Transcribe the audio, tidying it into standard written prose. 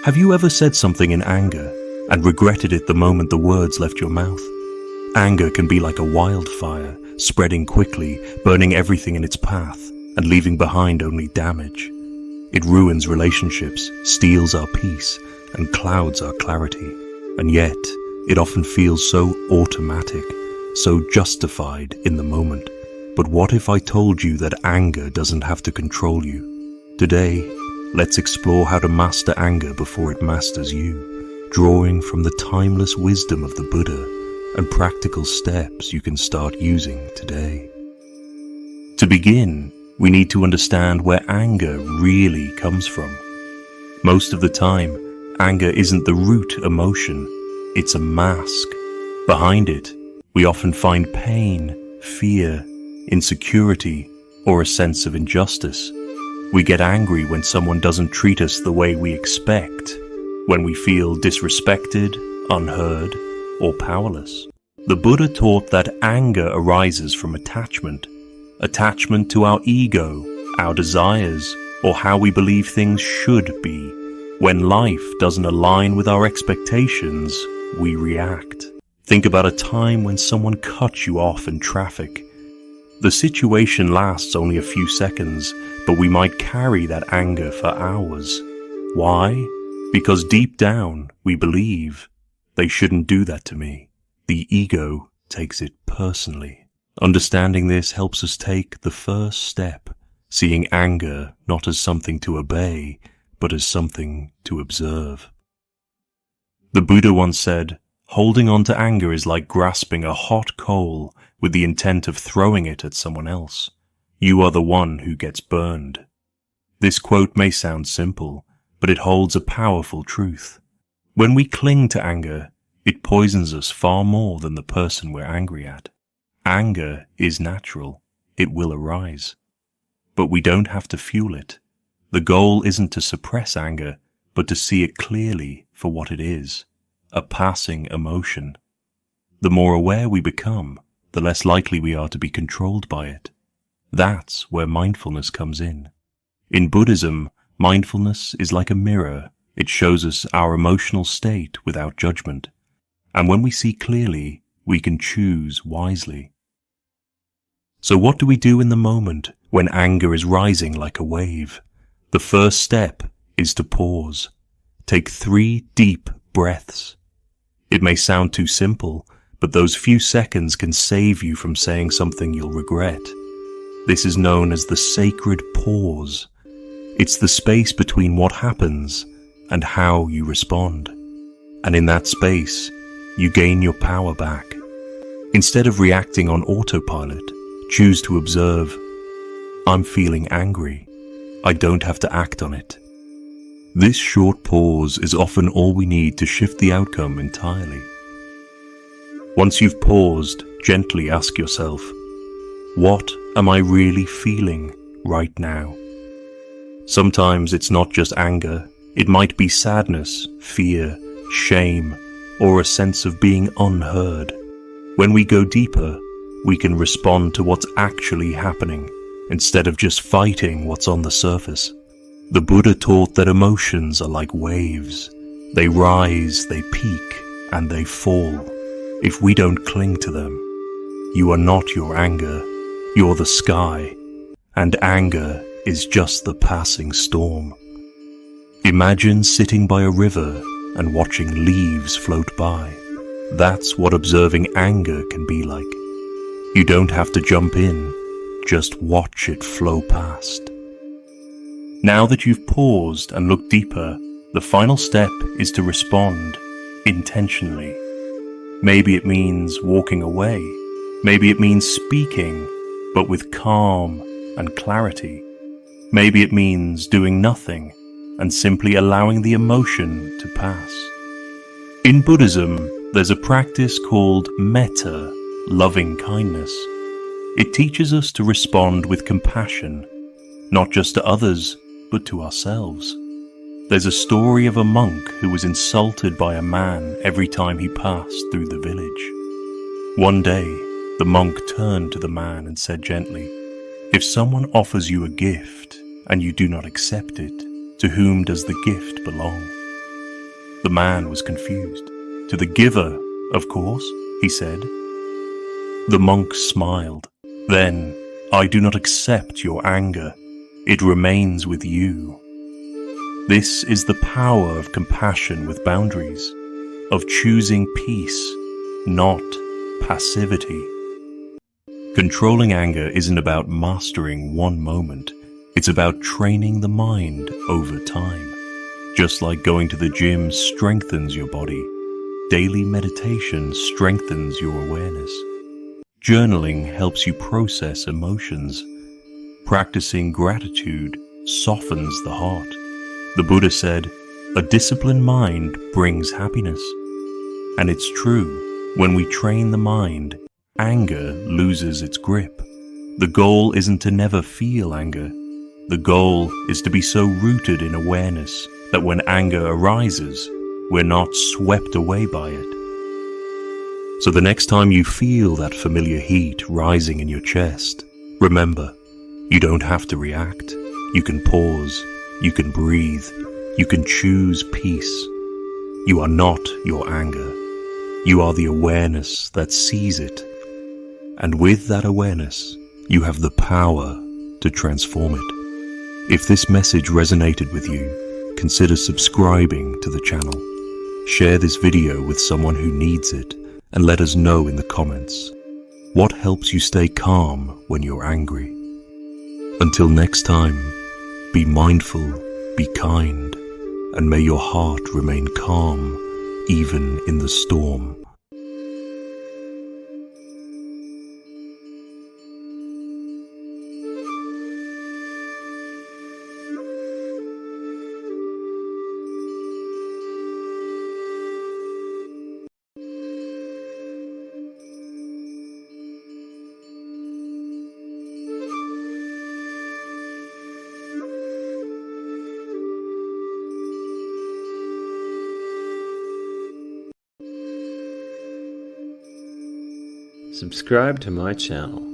Have you ever said something in anger and regretted it the moment the words left your mouth? Anger can be like a wildfire, spreading quickly, burning everything in its path, and leaving behind only damage. It ruins relationships, steals our peace, and clouds our clarity. And yet, it often feels so automatic, so justified in the moment. But what if I told you that anger doesn't have to control you? Today, let's explore how to master anger before it masters you, drawing from the timeless wisdom of the Buddha and practical steps you can start using today. To begin, we need to understand where anger really comes from. Most of the time, anger isn't the root emotion, it's a mask. Behind it, we often find pain, fear, insecurity, or a sense of injustice. We get angry when someone doesn't treat us the way we expect, when we feel disrespected, unheard, or powerless. The Buddha taught that anger arises from attachment to our ego, our desires, or how we believe things should be. When life doesn't align with our expectations, we react. Think about a time when someone cut you off in traffic. The situation lasts only a few seconds, but we might carry that anger for hours. Why? Because deep down, we believe, they shouldn't do that to me. The ego takes it personally. Understanding this helps us take the first step, seeing anger not as something to obey, but as something to observe. The Buddha once said, "Holding on to anger is like grasping a hot coal with the intent of throwing it at someone else. You are the one who gets burned." This quote may sound simple, but it holds a powerful truth. When we cling to anger, it poisons us far more than the person we're angry at. Anger is natural. It will arise. But we don't have to fuel it. The goal isn't to suppress anger, but to see it clearly for what it is, a passing emotion. The more aware we become, the less likely we are to be controlled by it. That's where mindfulness comes in. In Buddhism, mindfulness is like a mirror. It shows us our emotional state without judgment. And when we see clearly, we can choose wisely. So what do we do in the moment when anger is rising like a wave? The first step is to pause. Take 3 deep breaths. It may sound too simple, but those few seconds can save you from saying something you'll regret. This is known as the sacred pause. It's the space between what happens and how you respond. And in that space, you gain your power back. Instead of reacting on autopilot, choose to observe, I'm feeling angry. I don't have to act on it. This short pause is often all we need to shift the outcome entirely. Once you've paused, gently ask yourself, what am I really feeling right now? Sometimes it's not just anger. It might be sadness, fear, shame, or a sense of being unheard. When we go deeper, we can respond to what's actually happening, instead of just fighting what's on the surface. The Buddha taught that emotions are like waves. They rise, they peak, and they fall. If we don't cling to them, you are not your anger, you're the sky, and anger is just the passing storm. Imagine sitting by a river and watching leaves float by. That's what observing anger can be like. You don't have to jump in, just watch it flow past. Now that you've paused and looked deeper, the final step is to respond intentionally. Maybe it means walking away. Maybe it means speaking, but with calm and clarity. Maybe it means doing nothing and simply allowing the emotion to pass. In Buddhism, there's a practice called metta, loving kindness. It teaches us to respond with compassion, not just to others, but to ourselves. There's a story of a monk who was insulted by a man every time he passed through the village. One day, the monk turned to the man and said gently, "If someone offers you a gift and you do not accept it, to whom does the gift belong?" The man was confused. To the giver, of course, he said. The monk smiled. Then, I do not accept your anger. It remains with you. This is the power of compassion with boundaries, of choosing peace, not passivity. Controlling anger isn't about mastering one moment. It's about training the mind over time. Just like going to the gym strengthens your body, daily meditation strengthens your awareness. Journaling helps you process emotions. Practicing gratitude softens the heart. The Buddha said, "A disciplined mind brings happiness." And it's true, when we train the mind, anger loses its grip. The goal isn't to never feel anger. The goal is to be so rooted in awareness that when anger arises, we're not swept away by it. So the next time you feel that familiar heat rising in your chest, remember, you don't have to react. You can pause, you can breathe, you can choose peace. You are not your anger. You are the awareness that sees it. And with that awareness, you have the power to transform it. If this message resonated with you, consider subscribing to the channel. Share this video with someone who needs it, and let us know in the comments. What helps you stay calm when you're angry? Until next time, be mindful, be kind, and may your heart remain calm, even in the storm. Subscribe to my channel